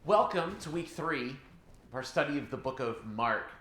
Welcome to week 3 of our study of the book of Mark.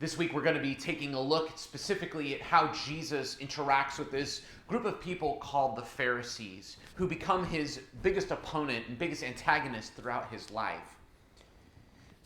This week we're going to be taking a look specifically at how Jesus interacts with this group of people called the Pharisees, who become his biggest opponent and biggest antagonist throughout his life.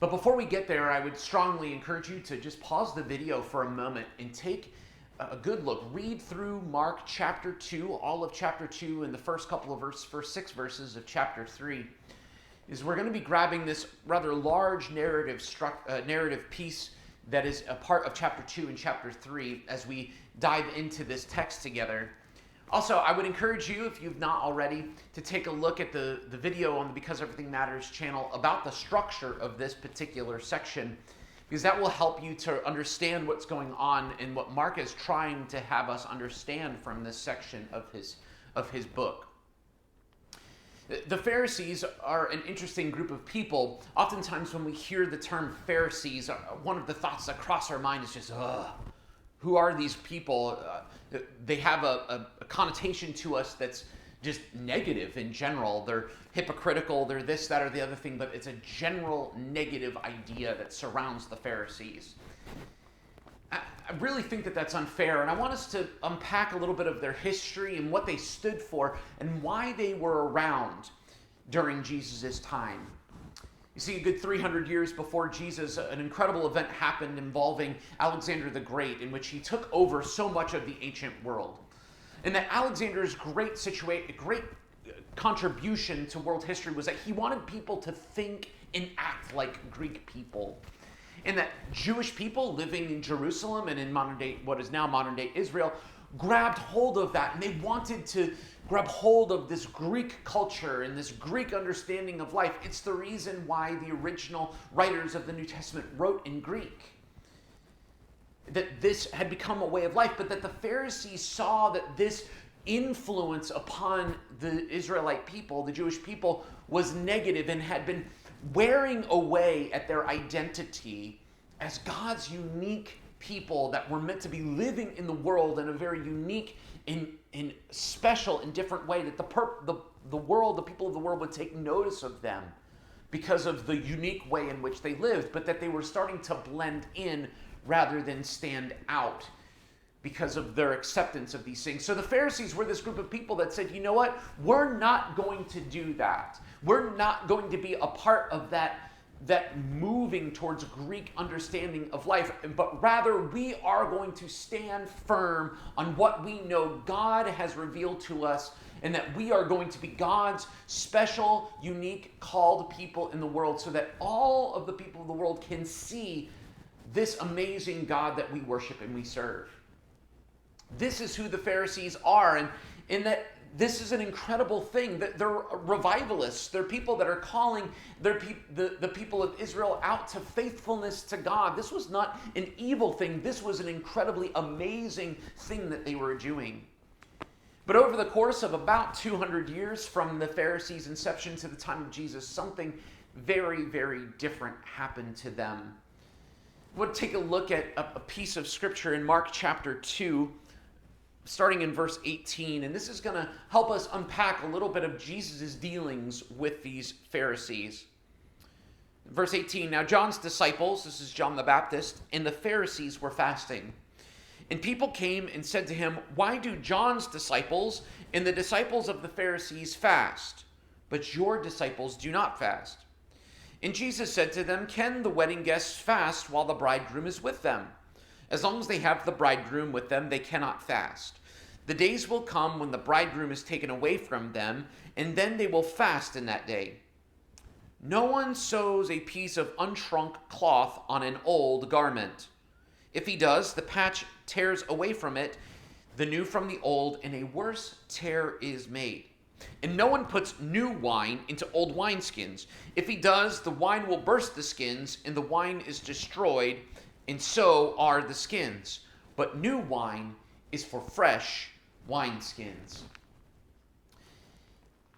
But before we get there, I would strongly encourage you to just pause the video for a moment and take a good look. Read through Mark chapter 2, all of chapter 2, and the first 6 verses of chapter 3. We're going to be grabbing this rather large narrative piece that is a part of chapter 2 and chapter 3 as we dive into this text together. Also, I would encourage you, if you've not already, to take a look at the video on the Because Everything Matters channel about the structure of this particular section, because that will help you to understand what's going on and what Mark is trying to have us understand from this section of his book. The Pharisees are an interesting group of people. Oftentimes when we hear the term Pharisees, one of the thoughts that cross our mind is just, who are these people? They have a connotation to us that's just negative in general. They're hypocritical, they're this, that, or the other thing, but it's a general negative idea that surrounds the Pharisees. I really think that that's unfair, and I want us to unpack a little bit of their history and what they stood for and why they were around during Jesus' time. You see, a good 300 years before Jesus, an incredible event happened involving Alexander the Great, in which he took over so much of the ancient world. And that Alexander's great contribution to world history was that he wanted people to think and act like Greek people. And that Jewish people living in Jerusalem and in what is now modern day Israel, grabbed hold of that, and they wanted to grab hold of this Greek culture and this Greek understanding of life. It's the reason why the original writers of the New Testament wrote in Greek. That this had become a way of life, but that the Pharisees saw that this influence upon the Israelite people, the Jewish people, was negative and had been wearing away at their identity as God's unique people that were meant to be living in the world in a very unique and special and different way, that the people of the world would take notice of them because of the unique way in which they lived, but that they were starting to blend in rather than stand out because of their acceptance of these things. So the Pharisees were this group of people that said, you know what? We're not going to do that. We're not going to be a part of that moving towards Greek understanding of life, but rather we are going to stand firm on what we know God has revealed to us, and that we are going to be God's special, unique, called people in the world, so that all of the people of the world can see this amazing God that we worship and we serve. This is who the Pharisees are, and in that this is an incredible thing. That they're revivalists. They're people that are calling the people of Israel out to faithfulness to God. This was not an evil thing. This was an incredibly amazing thing that they were doing. But over the course of about 200 years from the Pharisees' inception to the time of Jesus, something very, very different happened to them. We'll take a look at a piece of scripture in Mark chapter 2, starting in verse 18, and this is going to help us unpack a little bit of Jesus' dealings with these Pharisees. Verse 18, now John's disciples, this is John the Baptist, and the Pharisees were fasting. And people came and said to him, why do John's disciples and the disciples of the Pharisees fast, but your disciples do not fast? And Jesus said to them, can the wedding guests fast while the bridegroom is with them? As long as they have the bridegroom with them, they cannot fast. The days will come when the bridegroom is taken away from them, and then they will fast in that day. No one sews a piece of unshrunk cloth on an old garment. If he does, the patch tears away from it, the new from the old, and a worse tear is made. And no one puts new wine into old wineskins. If he does, the wine will burst the skins, and the wine is destroyed, and so are the skins. But new wine is for fresh wineskins.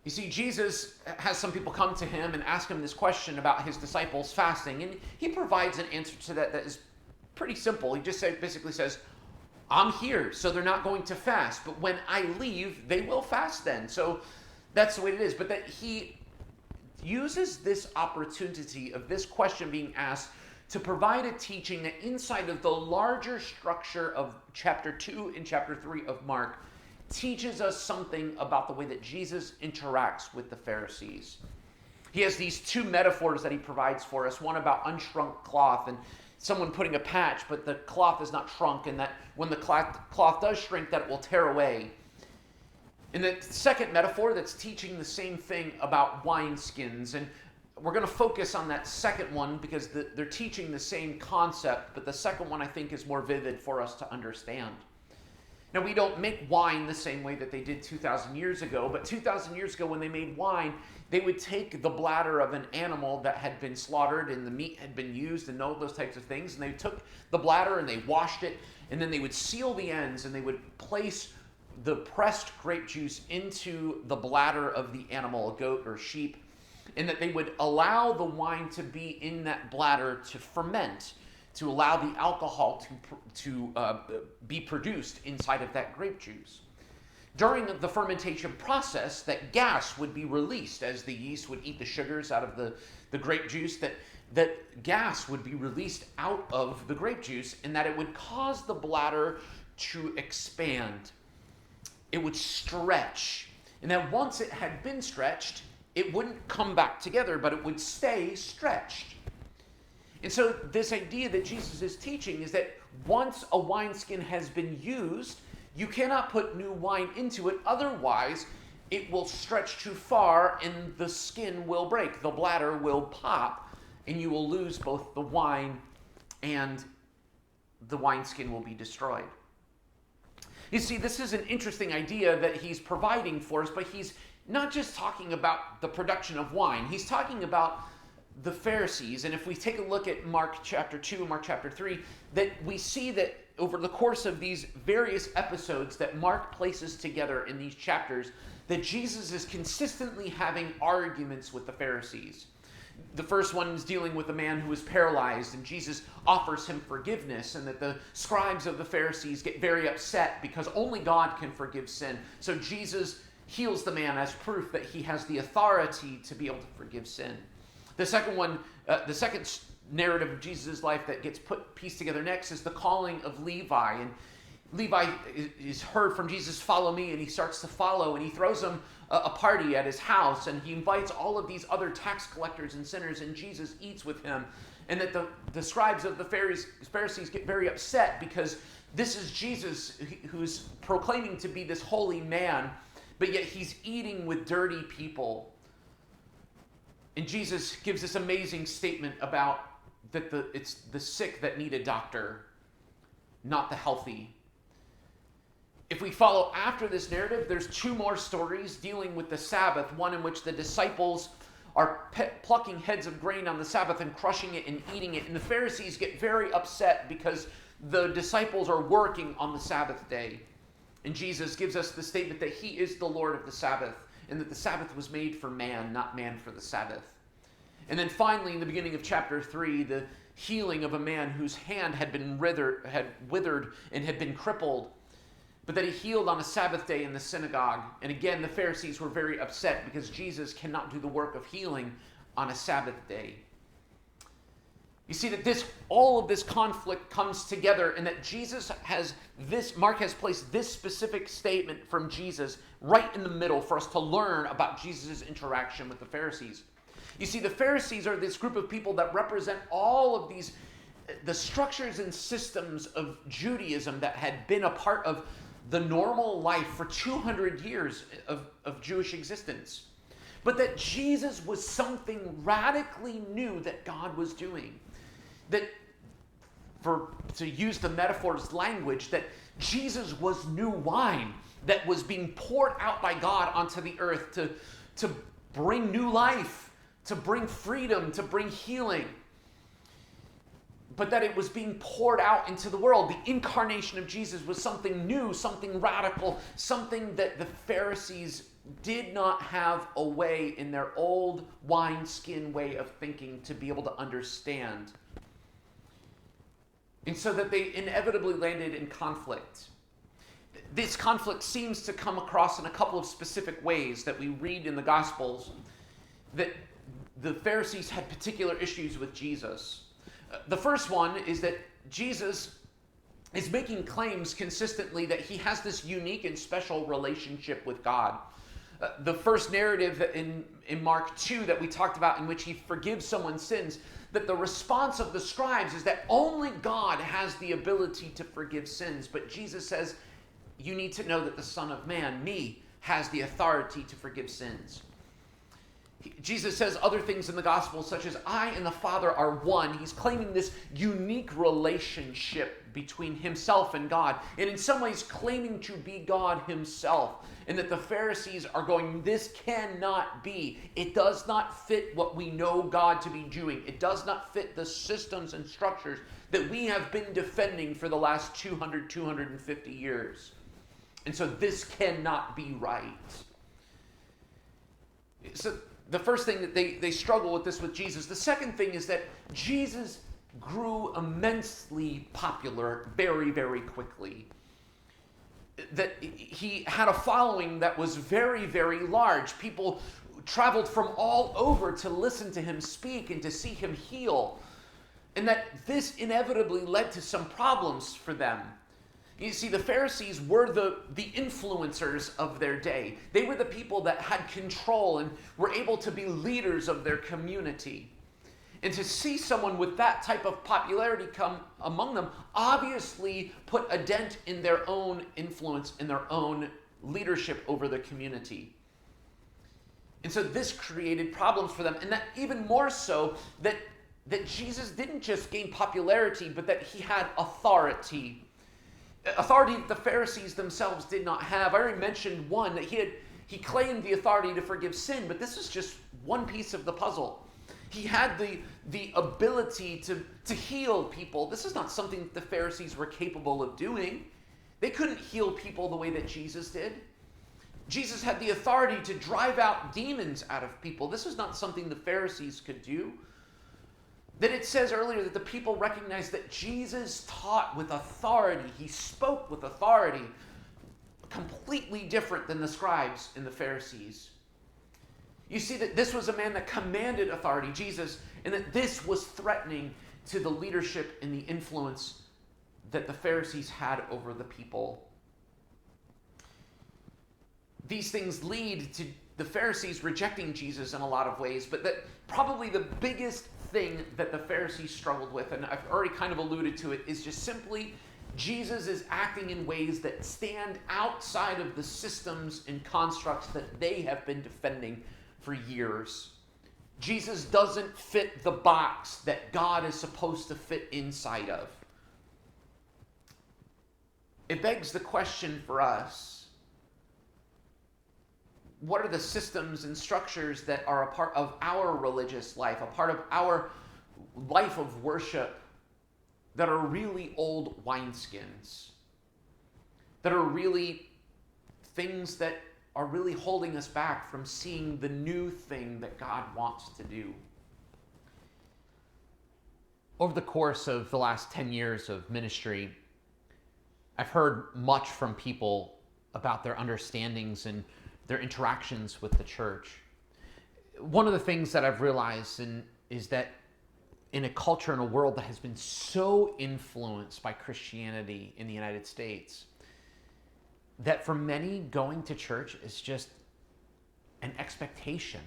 You see, Jesus has some people come to him and ask him this question about his disciples fasting, and he provides an answer to that is pretty simple. He just basically says, I'm here, so they're not going to fast, but when I leave, they will fast then. So that's the way it is. But that he uses this opportunity of this question being asked to provide a teaching that inside of the larger structure of chapter 2 and chapter 3 of Mark teaches us something about the way that Jesus interacts with the Pharisees. He has these two metaphors that he provides for us, one about unshrunk cloth and someone putting a patch, but the cloth is not shrunk, and that when the cloth does shrink, that it will tear away. And the second metaphor that's teaching the same thing about wineskins, and we're going to focus on that second one because they're teaching the same concept, but the second one I think is more vivid for us to understand. Now, we don't make wine the same way that they did 2,000 years ago, but 2,000 years ago when they made wine, they would take the bladder of an animal that had been slaughtered and the meat had been used and all those types of things, and they took the bladder and they washed it, and then they would seal the ends and they would place the pressed grape juice into the bladder of the animal, a goat or sheep, and that they would allow the wine to be in that bladder to ferment, to allow the alcohol to be produced inside of that grape juice. During the fermentation process, that gas would be released as the yeast would eat the sugars out of the grape juice, that gas would be released out of the grape juice, and that it would cause the bladder to expand. It would stretch. And then once it had been stretched, it wouldn't come back together, but it would stay stretched. And so this idea that Jesus is teaching is that once a wineskin has been used, you cannot put new wine into it, otherwise it will stretch too far and the skin will break, the bladder will pop, and you will lose both the wine and the wineskin will be destroyed. You see, this is an interesting idea that he's providing for us, but he's not just talking about the production of wine. He's talking about the Pharisees. And if we take a look at Mark chapter 2 and Mark chapter 3, that we see that over the course of these various episodes that Mark places together in these chapters, that Jesus is consistently having arguments with the Pharisees. The first one is dealing with a man who is paralyzed, and Jesus offers him forgiveness, and that the scribes of the Pharisees get very upset because only God can forgive sin. So Jesus heals the man as proof that he has the authority to be able to forgive sin. The second one, the second narrative of Jesus' life that gets pieced together next is the calling of Levi. And Levi is heard from Jesus, "Follow me," and he starts to follow, and he throws him a party at his house, and he invites all of these other tax collectors and sinners, and Jesus eats with him. And that the scribes of the Pharisees get very upset because this is Jesus who's proclaiming to be this holy man, but yet he's eating with dirty people. And Jesus gives this amazing statement about that it's the sick that need a doctor, not the healthy. If we follow after this narrative, there's two more stories dealing with the Sabbath, one in which the disciples are plucking heads of grain on the Sabbath and crushing it and eating it. And the Pharisees get very upset because the disciples are working on the Sabbath day. And Jesus gives us the statement that he is the Lord of the Sabbath, and that the Sabbath was made for man, not man for the Sabbath. And then finally, in the beginning of chapter 3, the healing of a man whose hand had withered and had been crippled, but that he healed on a Sabbath day in the synagogue. And again, the Pharisees were very upset because Jesus cannot do the work of healing on a Sabbath day. You see that all of this conflict comes together, and that Mark has placed this specific statement from Jesus right in the middle for us to learn about Jesus' interaction with the Pharisees. You see, the Pharisees are this group of people that represent all of the structures and systems of Judaism that had been a part of the normal life for 200 years of Jewish existence. But that Jesus was something radically new that God was doing. That, to use the metaphor's language, that Jesus was new wine that was being poured out by God onto the earth to bring new life, to bring freedom, to bring healing. But that it was being poured out into the world. The incarnation of Jesus was something new, something radical, something that the Pharisees did not have a way in their old wineskin way of thinking to be able to understand. And so that they inevitably landed in conflict. This conflict seems to come across in a couple of specific ways that we read in the Gospels. That the Pharisees had particular issues with Jesus. The first one is that Jesus is making claims consistently that he has this unique and special relationship with God. The first narrative in Mark 2 that we talked about, in which he forgives someone's sins, that the response of the scribes is that only God has the ability to forgive sins. But Jesus says, you need to know that the Son of Man, me, has the authority to forgive sins. Jesus says other things in the gospel, such as, I and the Father are one. He's claiming this unique relationship between himself and God, and in some ways claiming to be God himself. And that the Pharisees are going, this cannot be. It does not fit what we know God to be doing. It does not fit the systems and structures that we have been defending for the last 250 years. And so this cannot be right. So the first thing that they struggle with this with Jesus. The second thing is that Jesus grew immensely popular very, very quickly. That he had a following that was very, very large. People traveled from all over to listen to him speak and to see him heal. And that this inevitably led to some problems for them. You see, the Pharisees were the influencers of their day. They were the people that had control and were able to be leaders of their community. And to see someone with that type of popularity come among them obviously put a dent in their own influence, in their own leadership over the community. And so this created problems for them. And that even more so that Jesus didn't just gain popularity, but that he had authority. Authority that the Pharisees themselves did not have. I already mentioned one, that he claimed the authority to forgive sin, but this is just one piece of the puzzle. He had the ability to heal people. This is not something that the Pharisees were capable of doing. They couldn't heal people the way that Jesus did. Jesus had the authority to drive out demons out of people. This is not something the Pharisees could do. That it says earlier that the people recognized that Jesus taught with authority. He spoke with authority, completely different than the scribes and the Pharisees. You see that this was a man that commanded authority, Jesus, and that this was threatening to the leadership and the influence that the Pharisees had over the people. These things lead to the Pharisees rejecting Jesus in a lot of ways, but that probably the biggest thing that the Pharisees struggled with, and I've already kind of alluded to it, is just simply Jesus is acting in ways that stand outside of the systems and constructs that they have been defending for years. Jesus doesn't fit the box that God is supposed to fit inside of. It begs the question for us, what are the systems and structures that are a part of our religious life, a part of our life of worship, that are really old wineskins, that are really things that are really holding us back from seeing the new thing that God wants to do? Over the course of the last 10 years of ministry, I've heard much from people about their understandings and their interactions with the church. One of the things that I've realized is that in a culture, in a world that has been so influenced by Christianity in the United States, that for many, going to church is just an expectation.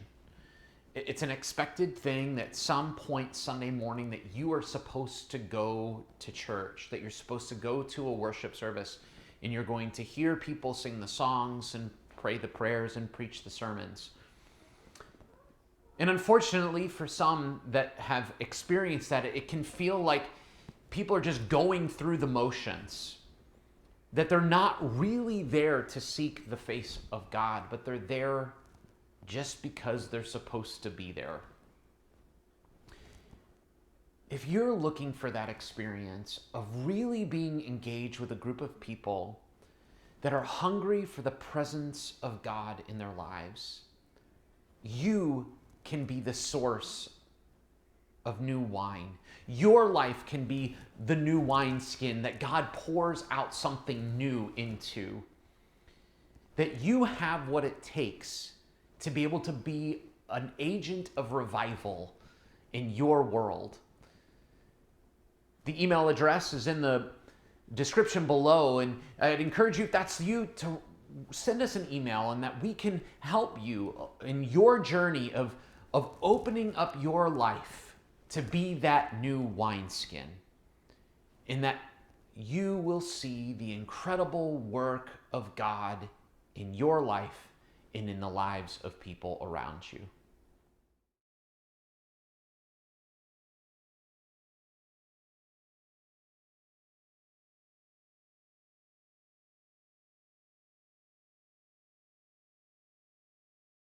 It's an expected thing that some point Sunday morning that you are supposed to go to church, that you're supposed to go to a worship service, and you're going to hear people sing the songs and pray the prayers and preach the sermons. And unfortunately, for some that have experienced that, it can feel like people are just going through the motions, that they're not really there to seek the face of God, but they're there just because they're supposed to be there. If you're looking for that experience of really being engaged with a group of people that are hungry for the presence of God in their lives, you can be the source of new wine. Your life can be the new wineskin that God pours out something new into. That you have what it takes to be able to be an agent of revival in your world. The email address is in the description below, and I'd encourage you, if that's you, to send us an email, and that we can help you in your journey of opening up your life to be that new wineskin, in that you will see the incredible work of God in your life and in the lives of people around you.